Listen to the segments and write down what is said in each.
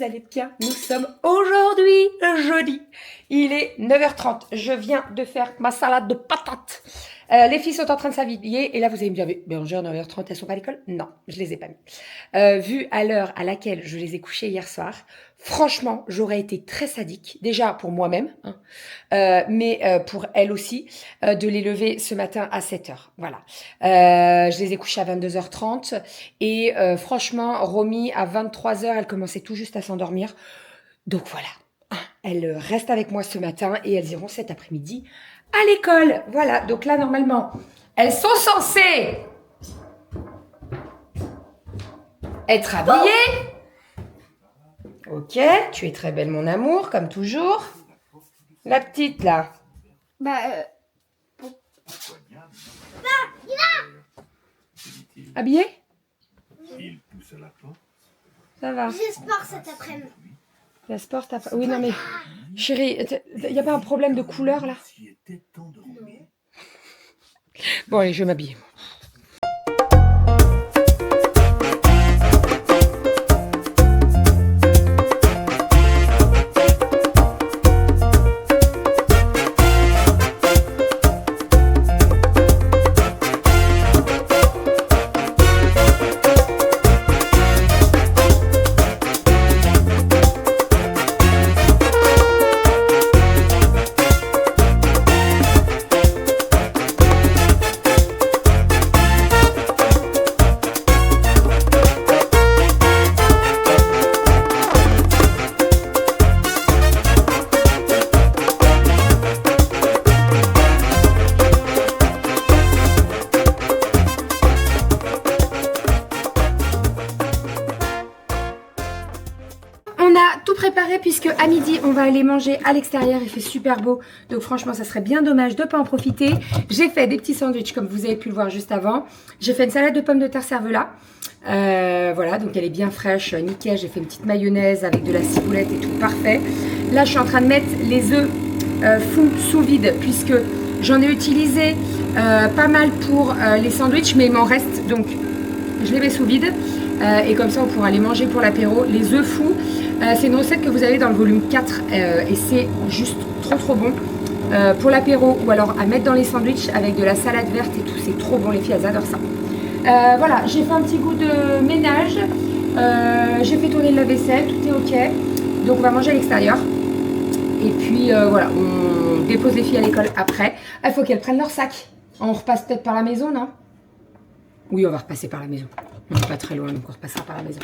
allez bien. Nous sommes aujourd'hui jeudi. Il est 9h30. Je viens de faire ma salade de patates. Les filles sont en train de s'habiller. Et là, vous allez me dire, mais Bérangère, 9h30, elles sont pas à l'école? Non, je les ai pas mis. Vu à l'heure à laquelle je les ai couchées hier soir, franchement, j'aurais été très sadique. Déjà pour moi-même, hein, mais pour elles aussi, de les lever ce matin à 7h. Voilà. Je les ai couchées à 22h30. Et franchement, Romy, à 23h, elle commençait tout juste à s'endormir. Donc voilà. Elles restent avec moi ce matin et elles iront cet après-midi à l'école. Voilà, donc là, normalement, elles sont censées être habillées. Ok, tu es très belle, mon amour, comme toujours. La petite, là. Habillée? Ça va. J'ai sport cet après-midi. La sport, t'as pas... Oui, non, mais... Chérie, il n'y a pas un problème de couleur, là? Bon, allez, je vais m'habiller. Tout préparé puisque à midi on va aller manger à l'extérieur, il fait super beau, donc franchement ça serait bien dommage de ne pas en profiter. J'ai fait des petits sandwichs comme vous avez pu le voir juste avant. J'ai fait une salade de pommes de terre cervelas, voilà, donc elle est bien fraîche, nickel. J'ai fait une petite mayonnaise avec de la ciboulette et tout, parfait. Là je suis en train de mettre les œufs fous sous vide puisque j'en ai utilisé pas mal pour les sandwichs, mais il m'en reste, donc je les mets sous vide et comme ça on pourra les manger pour l'apéro. Les œufs fous, c'est une recette que vous avez dans le volume 4 et c'est juste trop bon pour l'apéro ou alors à mettre dans les sandwichs avec de la salade verte et tout, c'est trop bon, les filles elles adorent ça. Voilà, j'ai fait un petit goût de ménage, j'ai fait tourner le lave-vaisselle, tout est ok, donc on va manger à l'extérieur et puis voilà, on dépose les filles à l'école après. Il faut qu'elles prennent leur sac. On repasse peut-être par la maison, non? Oui, on va repasser par la maison. On n'est pas très loin, donc on repassera par la maison.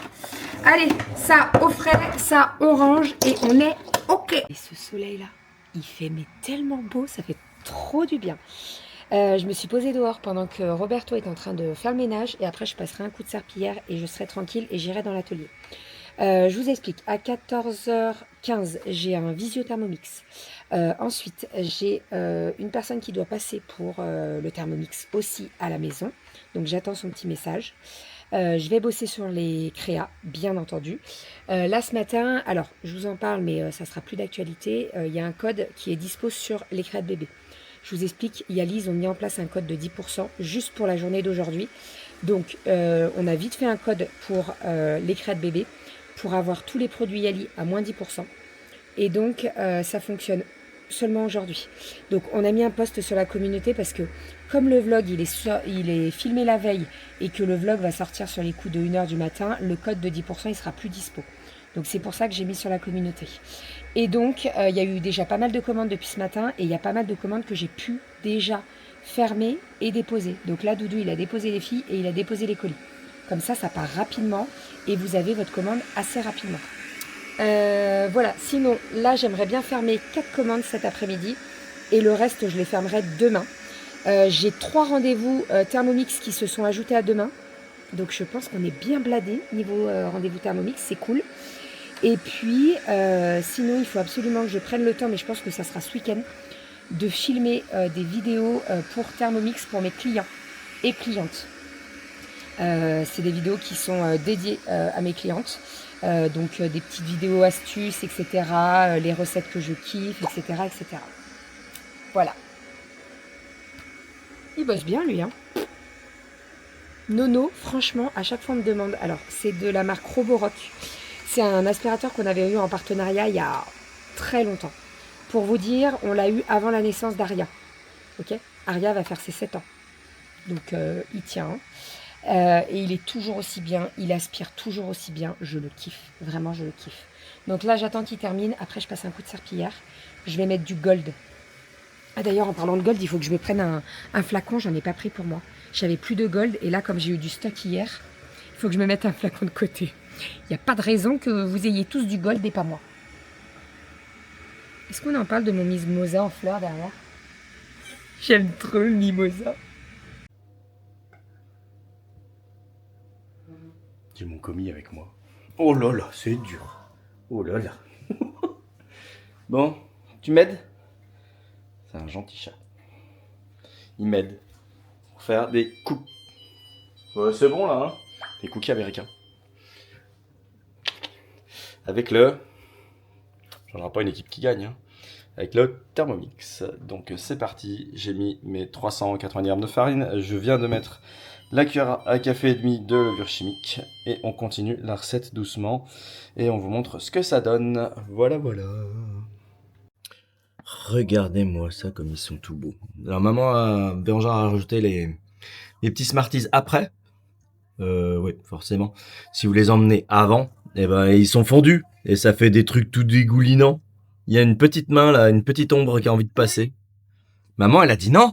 Allez, ça au frais, ça on range et on est ok. Et ce soleil-là, il fait mais tellement beau, ça fait trop du bien. Je me suis posée dehors pendant que Roberto est en train de faire le ménage et après je passerai un coup de serpillière et je serai tranquille et j'irai dans l'atelier. Je vous explique, à 14h15, j'ai un visio Thermomix. Ensuite, j'ai une personne qui doit passer pour le Thermomix aussi à la maison. Donc j'attends son petit message. Je vais bosser sur les créas, bien entendu. Là, ce matin, alors, je vous en parle, mais ça sera plus d'actualité. Il y a un code qui est dispo sur les créas de bébé. Je vous explique, Yalis ont mis en place un code de 10% juste pour la journée d'aujourd'hui. Donc, on a vite fait un code pour les créas de bébé pour avoir tous les produits Yali à moins 10%. Et donc, ça fonctionne seulement aujourd'hui. Donc, on a mis un post sur la communauté parce que comme le vlog, il est filmé la veille et que le vlog va sortir sur les coups de 1h du matin, le code de 10%, il sera plus dispo. Donc, c'est pour ça que j'ai mis sur la communauté. Et donc, il y a eu déjà pas mal de commandes depuis ce matin et il y a pas mal de commandes que j'ai pu déjà fermer et déposer. Donc là, Doudou, il a déposé les filles et il a déposé les colis. Comme ça part rapidement et vous avez votre commande assez rapidement. Voilà, sinon, là, j'aimerais bien fermer 4 commandes cet après-midi et le reste, je les fermerai demain. J'ai 3 rendez-vous Thermomix qui se sont ajoutés à demain. Donc, je pense qu'on est bien bladé niveau rendez-vous Thermomix, c'est cool. Et puis, sinon, il faut absolument que je prenne le temps, mais je pense que ça sera ce week-end, de filmer des vidéos pour Thermomix pour mes clients et clientes. C'est des vidéos qui sont dédiées à mes clientes. Donc des petites vidéos astuces, etc. Les recettes que je kiffe, etc. etc. Voilà. Il bosse bien, lui, hein. Nono, franchement, à chaque fois on me demande. Alors, c'est de la marque Roborock. C'est un aspirateur qu'on avait eu en partenariat il y a très longtemps. Pour vous dire, on l'a eu avant la naissance d'Aria. Ok, Aria va faire ses 7 ans. Donc il tient. Et il est toujours aussi bien. Il aspire toujours aussi bien. Je le kiffe. Vraiment, je le kiffe. Donc là, j'attends qu'il termine. Après, je passe un coup de serpillière. Je vais mettre du gold. Ah d'ailleurs, en parlant de gold, il faut que je me prenne un flacon. J'en ai pas pris pour moi. J'avais plus de gold. Et là, comme j'ai eu du stock hier, il faut que je me mette un flacon de côté. Il n'y a pas de raison que vous ayez tous du gold et pas moi. Est-ce qu'on en parle de mon mimosa en fleurs derrière? J'aime trop le mimosa. J'ai mon commis avec moi. Oh là là, c'est dur. Oh là là. Bon, tu m'aides? C'est un gentil chat. Il m'aide pour faire des cookies. Ouais, c'est bon là, hein? Des cookies américains. Avec le... J'en aurai pas une équipe qui gagne, hein. Avec le Thermomix. Donc c'est parti, j'ai mis mes 390 grammes de farine. Je viens de mettre la cuillère à café et demi de levure chimique. Et on continue la recette doucement. Et on vous montre ce que ça donne. Voilà, voilà. Regardez-moi ça comme ils sont tout beaux. Alors maman Bérangère a rajouté les petits Smarties après. Oui, forcément. Si vous les emmenez avant, eh ben ils sont fondus. Et ça fait des trucs tout dégoulinants. Il y a une petite main là, une petite ombre qui a envie de passer. Maman, elle a dit non.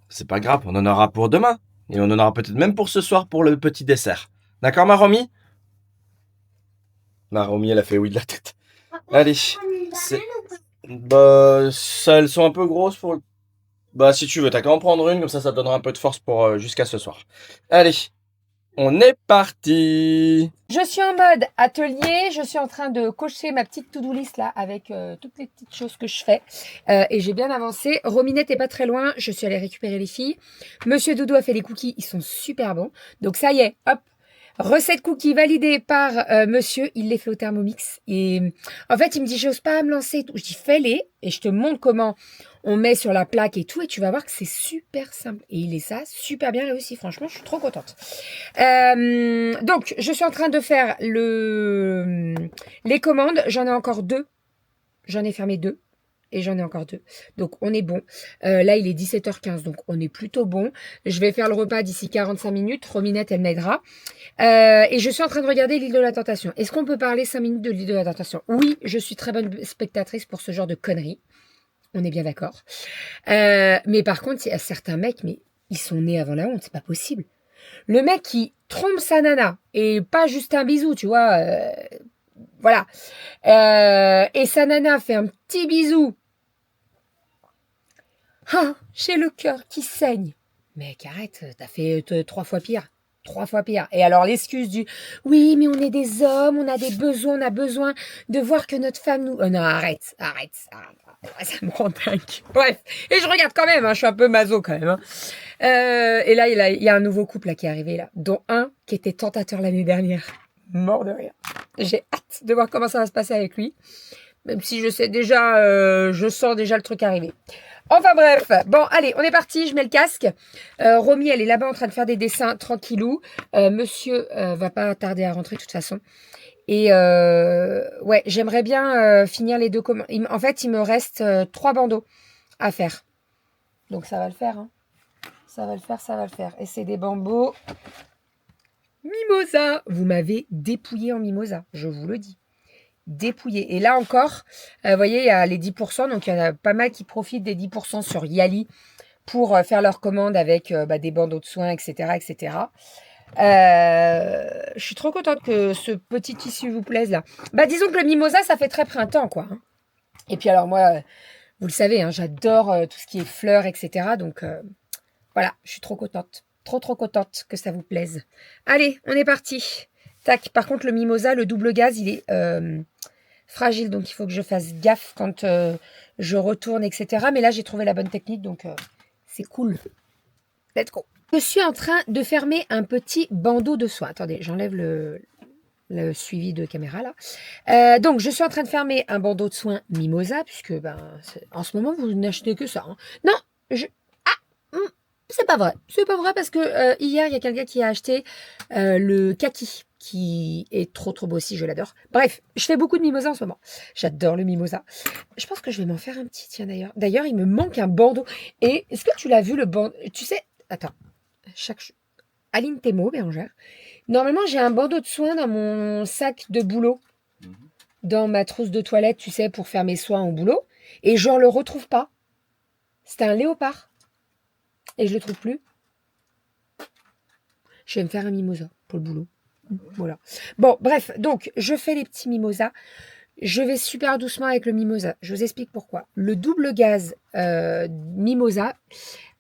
C'est pas grave, on en aura pour demain. Et on en aura peut-être même pour ce soir pour le petit dessert. D'accord, ma Romy? Ma Romy, elle a fait oui de la tête. Allez. Bah, ça, elles sont un peu grosses pour... Bah, si tu veux, t'as qu'à en prendre une, comme ça te donnera un peu de force pour jusqu'à ce soir. Allez, on est parti. Je suis en mode atelier, je suis en train de cocher ma petite to-do list là avec toutes les petites choses que je fais et j'ai bien avancé. Rominette est pas très loin, je suis allée récupérer les filles. Monsieur Doudou a fait les cookies, ils sont super bons. Donc ça y est, hop, recette cookies validée par monsieur, il les fait au Thermomix. Et en fait, il me dit, j'ose pas me lancer et tout. Je dis, fais-les et je te montre comment on met sur la plaque et tout. Et tu vas voir que c'est super simple. Et il est ça, super bien réussi. Franchement, je suis trop contente. Donc, je suis en train de faire les commandes. J'en ai encore 2. J'en ai fermé 2. Et j'en ai encore 2. Donc, on est bon. Là, il est 17h15. Donc, on est plutôt bon. Je vais faire le repas d'ici 45 minutes. Rominette, elle m'aidera. Et je suis en train de regarder l'île de la Tentation. Est-ce qu'on peut parler 5 minutes de l'île de la Tentation? Oui, je suis très bonne spectatrice pour ce genre de conneries. On est bien d'accord. Mais par contre, il y a certains mecs, mais ils sont nés avant la honte. C'est pas possible. Le mec qui trompe sa nana et pas juste un bisou, tu vois. Voilà. Et sa nana fait un petit bisou. Ah, j'ai le cœur qui saigne. Mec, arrête, t'as fait 3 fois pire. 3 fois pire. Et alors l'excuse du oui, mais on est des hommes, on a des besoins, on a besoin de voir que notre femme nous... non, arrête. Ça me rend dingue. Bref. Et je regarde quand même, hein, je suis un peu maso quand même. Hein. Et là, il y a un nouveau couple là, qui est arrivé là, dont un qui était tentateur l'année dernière. Mort de rire. J'ai hâte de voir comment ça va se passer avec lui. Même si je sais déjà, je sens déjà le truc arriver. Enfin bref, bon allez, on est parti, je mets le casque. Romy, elle est là-bas en train de faire des dessins tranquillou. Monsieur va pas tarder à rentrer de toute façon. Et ouais, j'aimerais bien finir les 2 commandes. En fait, il me reste 3 bandeaux à faire. Donc ça va le faire. Hein. Ça va le faire. Et c'est des bambos mimosa. Vous m'avez dépouillé en mimosa, je vous le dis. Dépouillé. Et là encore, vous voyez, il y a les 10%, donc il y en a pas mal qui profitent des 10% sur Yali pour faire leurs commandes avec des bandeaux de soins, etc. etc. Je suis trop contente que ce petit tissu vous plaise là. Disons que le mimosa, ça fait très printemps, quoi. Hein. Et puis alors moi, vous le savez, hein, j'adore tout ce qui est fleurs, etc. Donc voilà, je suis trop contente. Trop contente que ça vous plaise. Allez, on est parti. Tac. Par contre, le mimosa, le double gaz, il est fragile. Donc, il faut que je fasse gaffe quand je retourne, etc. Mais là, j'ai trouvé la bonne technique. Donc, c'est cool. Let's go. Je suis en train de fermer un petit bandeau de soie. Attendez, j'enlève le suivi de caméra là. Donc, je suis en train de fermer un bandeau de soins mimosa. Puisque, en ce moment, vous n'achetez que ça. Hein. Non, c'est pas vrai. C'est pas vrai parce que hier, il y a quelqu'un qui a acheté le kaki, qui est trop beau aussi, je l'adore. Bref, je fais beaucoup de mimosa en ce moment. J'adore le mimosa. Je pense que je vais m'en faire un petit, tiens d'ailleurs. D'ailleurs, il me manque un bandeau. Et est-ce que tu l'as vu le bandeau? Tu sais, attends, Aline Thémo, Bérangère. Normalement, j'ai un bandeau de soins dans mon sac de boulot, dans ma trousse de toilette, tu sais, pour faire mes soins au boulot. Et je ne le retrouve pas. C'était un léopard. Et je le trouve plus. Je vais me faire un mimosa pour le boulot. Voilà. Bon, bref, donc, je fais les petits mimosas. Je vais super doucement avec le mimosa. Je vous explique pourquoi. Le double gaz mimosa,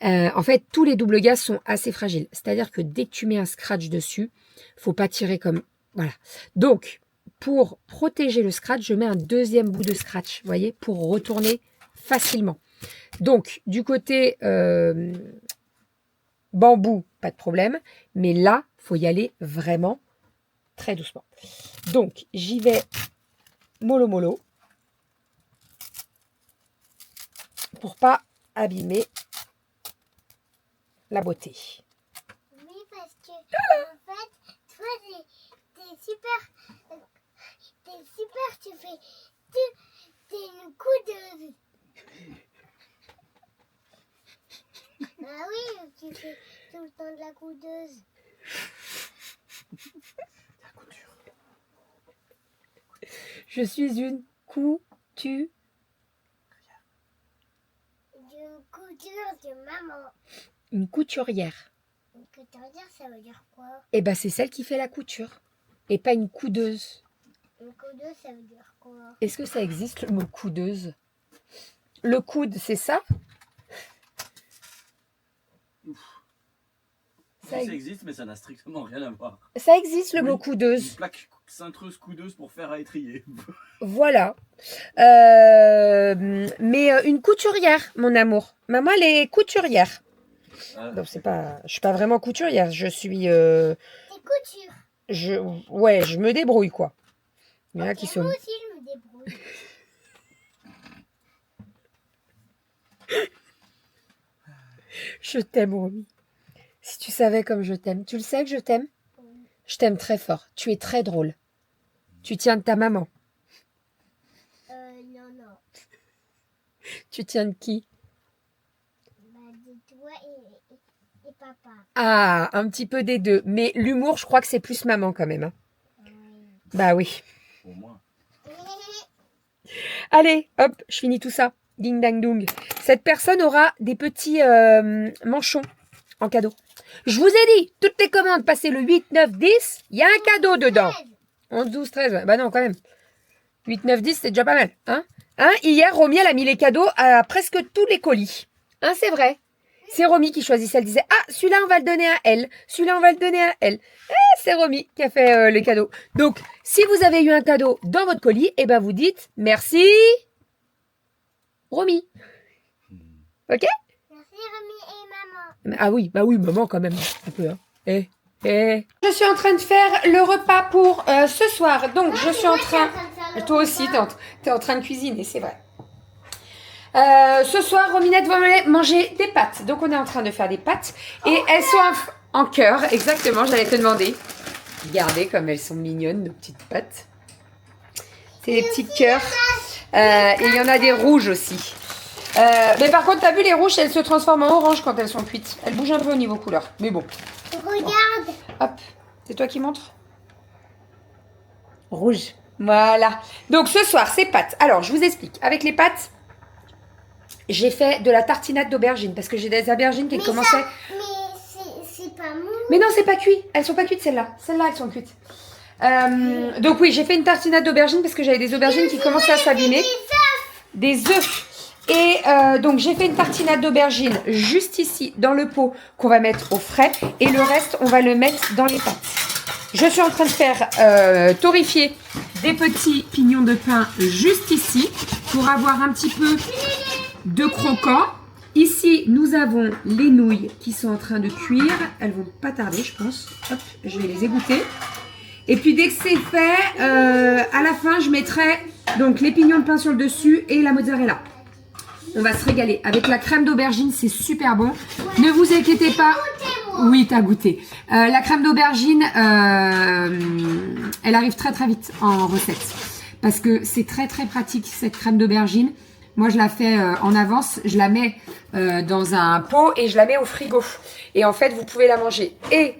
en fait, tous les doubles gaz sont assez fragiles. C'est-à-dire que dès que tu mets un scratch dessus, faut pas tirer comme... Voilà. Donc, pour protéger le scratch, je mets un deuxième bout de scratch, vous voyez, pour retourner facilement. Donc, du côté bambou, pas de problème. Mais là, faut y aller vraiment très doucement. Donc, j'y vais mollo mollo pour pas abîmer la beauté. Oui, parce que en fait, toi, t'es super, tu fais, t'es une coudeuse. Ah oui, tu fais tout le temps de la coudeuse. Je suis une couture. Une couture de maman. Une couturière. Une couturière, ça veut dire quoi? Eh ben, c'est celle qui fait la couture. Et pas une coudeuse. Une coudeuse, ça veut dire quoi? Est-ce que ça existe le mot coudeuse? Le coude, c'est ça? Ça existe, mais ça n'a strictement rien à voir. Ça existe le Oui, mot coudeuse. Une plaque cintreuse coudeuse pour faire à étrier. Voilà. Mais une couturière, mon amour. Maman, elle est couturière. Donc, c'est pas... Je suis pas vraiment couturière. Je suis... T'es couture. Ouais, je me débrouille, quoi. Il y en a Ok, qui sont... moi aussi, je me débrouille. Je t'aime, Romy. Si tu savais comme je t'aime. Tu le sais que je t'aime? Je t'aime très fort. Tu es très drôle. Tu tiens de ta maman. Non. Tu tiens de qui? Bah, de toi et papa. Ah, un petit peu des deux. Mais l'humour, je crois que c'est plus maman quand même. Hein. Oui. Bah oui. Au moins. Allez, hop, je finis tout ça. Ding dang dong. Cette personne aura des petits manchons en cadeau. Je vous ai dit, toutes les commandes passées le 8, 9, 10, il y a un cadeau dedans. 11, 12, 13, ouais. Bah non, quand même. 8, 9, 10, c'est déjà pas mal. Hein, hier, Romy, elle a mis les cadeaux à presque tous les colis. Hein, c'est vrai. C'est Romy qui choisissait. Elle disait, ah, celui-là, on va le donner à elle. Celui-là, on va le donner à elle. C'est Romy qui a fait les cadeaux. Donc, si vous avez eu un cadeau dans votre colis, eh ben, vous dites, merci, Romy. Ok? Merci, Romy et maman. Ah oui, bah oui, maman quand même. Un peu, hein. Je suis en train de faire le repas pour ce soir. Donc, je suis en train... Toi aussi, t'es en train de cuisiner, c'est vrai. Ce soir, Rominette va manger des pâtes. Donc, on est en train de faire des pâtes. Et elles sont en cœur. Exactement, j'allais te demander. Regardez comme elles sont mignonnes, nos petites pâtes. C'est des petits cœurs. Et il y en a des rouges aussi. Mais par contre, t'as vu, les rouges, elles se transforment en orange quand elles sont cuites. Elles bougent un peu au niveau couleur. Mais bon. Regarde. Hop, c'est toi qui montres? Rouge. Voilà. Donc ce soir, c'est pâtes. Alors, je vous explique. Avec les pâtes, j'ai fait de la tartinade d'aubergine parce que j'ai des aubergines qui commençaient... Mais c'est pas mou. Mais non, c'est pas cuit. Elles sont pas cuites, celles-là. Celles-là, elles sont cuites. Donc oui, j'ai fait une tartinade d'aubergine parce que j'avais des aubergines qui commençaient à s'abîmer. Des œufs. Et donc, j'ai fait une tartinade d'aubergine juste ici, dans le pot, qu'on va mettre au frais. Et le reste, on va le mettre dans les pâtes. Je suis en train de faire torréfier des petits pignons de pain juste ici, pour avoir un petit peu de croquant. Ici, nous avons les nouilles qui sont en train de cuire. Elles vont pas tarder, je pense. Hop, je vais les égoutter. Et puis, dès que c'est fait, à la fin, je mettrai donc les pignons de pain sur le dessus et la mozzarella. On va se régaler. Avec la crème d'aubergine, c'est super bon. Ne vous inquiétez pas. Oui, t'as goûté. La crème d'aubergine, elle arrive très très vite en recette. Parce que c'est très très pratique cette crème d'aubergine. Moi, je la fais en avance. Je la mets dans un pot et je la mets au frigo. Et en fait, vous pouvez la manger et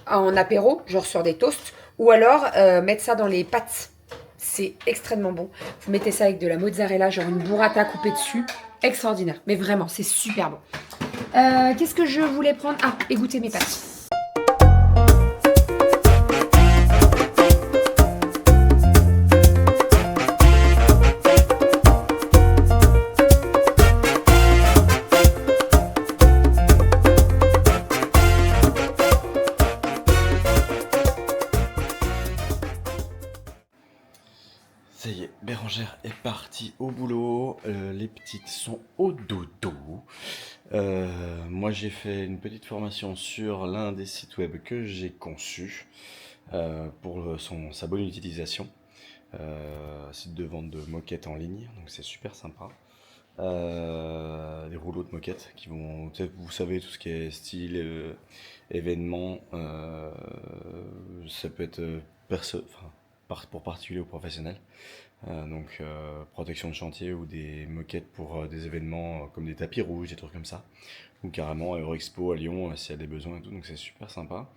en apéro, genre sur des toasts, ou alors mettre ça dans les pâtes. C'est extrêmement bon. Vous mettez ça avec de la mozzarella, genre une burrata coupée dessus. Extraordinaire. Mais vraiment, c'est super bon. Qu'est-ce que je voulais prendre? Ah, et goûter mes pâtes. Ça y est, Bérangère est partie au boulot, les petites sont au dodo. Moi j'ai fait une petite formation sur l'un des sites web que j'ai conçu pour sa bonne utilisation. Site de vente de moquettes en ligne, donc c'est super sympa. Des rouleaux de moquettes qui vont, vous savez, tout ce qui est style, événement, ça peut être pour particulier ou professionnel. Donc protection de chantier ou des moquettes pour des événements comme des tapis rouges, des trucs comme ça. Ou carrément Eurexpo à Lyon s'il y a des besoins et tout, donc c'est super sympa.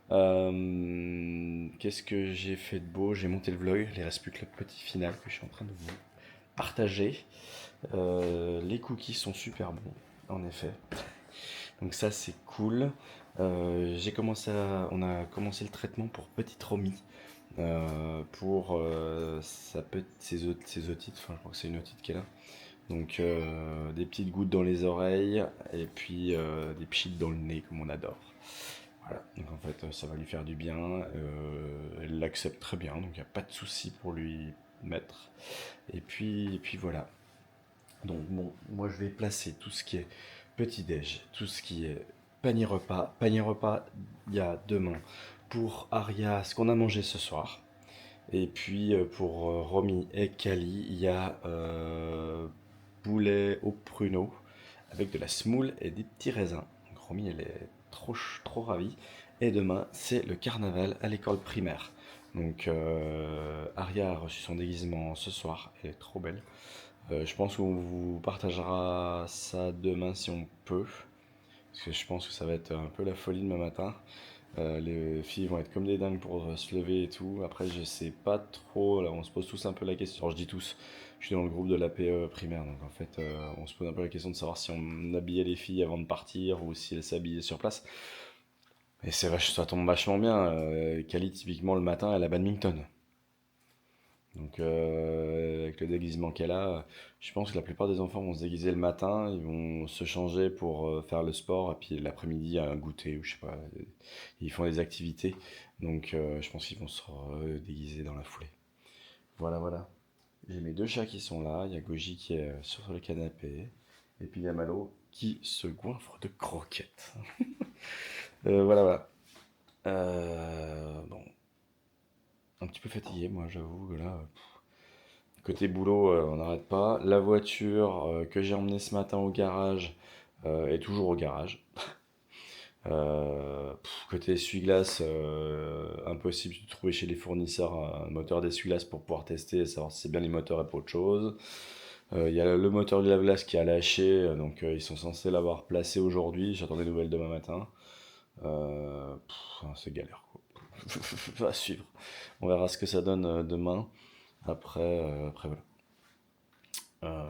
Qu'est-ce que j'ai fait de beau? J'ai monté le vlog, il ne reste plus que le petit final que je suis en train de vous partager. Les cookies sont super bons, en effet. Donc ça c'est cool. On a commencé le traitement pour petite Romy. Pour ses otites, enfin je crois que c'est une otite qu'elle a. Donc des petites gouttes dans les oreilles et puis des pchits dans le nez comme on adore. Voilà, donc en fait ça va lui faire du bien, elle l'accepte très bien, donc il n'y a pas de souci pour lui mettre. Et puis voilà. Donc bon, moi je vais placer tout ce qui est petit-déj, tout ce qui est panier repas. Panier repas, il y a demain pour Aria ce qu'on a mangé ce soir. Et puis pour Romy et Kali, il y a poulet au pruneau avec de la semoule et des petits raisins. Donc Romy, elle est trop ravie. Et demain, c'est le carnaval à l'école primaire. Donc Aria a reçu son déguisement ce soir, elle est trop belle. Je pense qu'on vous partagera ça demain si on peut. Parce que je pense que ça va être un peu la folie demain matin. Les filles vont être comme des dingues pour se lever et tout. Après, je sais pas trop. Là, on se pose tous un peu la question. Alors, je dis tous. Je suis dans le groupe de l'APE primaire. Donc, en fait, on se pose un peu la question de savoir si on habillait les filles avant de partir ou si elles s'habillaient sur place. Et ça tombe vachement bien. Kali, typiquement, le matin, elle a badminton. Donc, avec le déguisement qu'elle a, je pense que la plupart des enfants vont se déguiser le matin, ils vont se changer pour faire le sport, et puis l'après-midi, un goûter, ou je sais pas, ils font des activités. Donc, je pense qu'ils vont se déguiser dans la foulée. Voilà, voilà. J'ai mes deux chats qui sont là, il y a Goji qui est sur le canapé, et puis il y a Malo qui se goinfre de croquettes. Voilà, voilà. Bon, un petit peu fatigué, moi, j'avoue que là. Côté boulot, on n'arrête pas. La voiture que j'ai emmenée ce matin au garage est toujours au garage. Côté essuie-glace, impossible de trouver chez les fournisseurs un moteur d'essuie-glace pour pouvoir tester et savoir si c'est bien les moteurs et pas autre chose. Il y a le moteur du lave-glace qui a lâché, donc ils sont censés l'avoir placé aujourd'hui. J'attends des nouvelles demain matin. C'est galère quoi. À suivre. On verra ce que ça donne demain. Après voilà.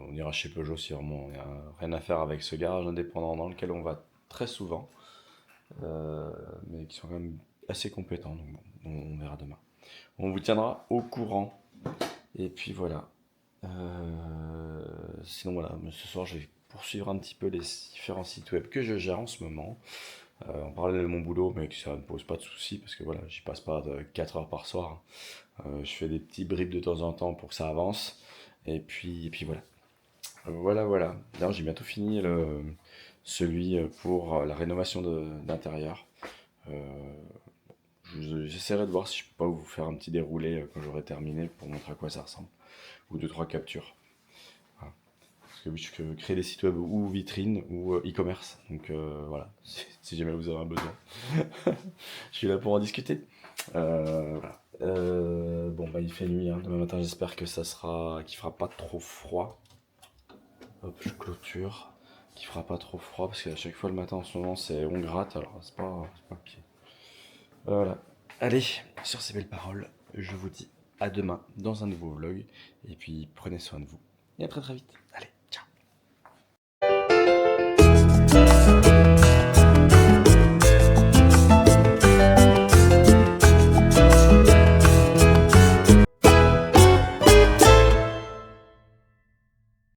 On ira chez Peugeot si vraiment il n'y a rien à faire avec ce garage indépendant dans lequel on va très souvent, mais qui sont quand même assez compétents. Donc bon, on verra demain. On vous tiendra au courant. Et puis voilà. Sinon voilà, mais ce soir je vais poursuivre un petit peu les différents sites web que je gère en ce moment. En parallèle de mon boulot, mais ça ne pose pas de soucis parce que voilà, j'y passe pas 4 heures par soir. Je fais des petits bribes de temps en temps pour que ça avance. Et puis voilà. Voilà. D'ailleurs, j'ai bientôt fini celui pour la rénovation d'intérieur. J'essaierai de voir si je peux pas vous faire un petit déroulé quand j'aurai terminé pour montrer à quoi ça ressemble. Ou deux, trois captures. Voilà. Parce que oui, je peux créer des sites web ou vitrines ou e-commerce. Donc voilà, si jamais vous avez un besoin, je suis là pour en discuter. Voilà. Bon bah il fait nuit, hein. Demain matin j'espère que qu'il fera pas trop froid. Hop, je clôture. Qu'il fera pas trop froid parce qu'à chaque fois le matin en ce moment on gratte, alors c'est pas ok. Voilà. Allez, sur ces belles paroles, je vous dis à demain dans un nouveau vlog. Et puis prenez soin de vous. Et à très très vite. Allez.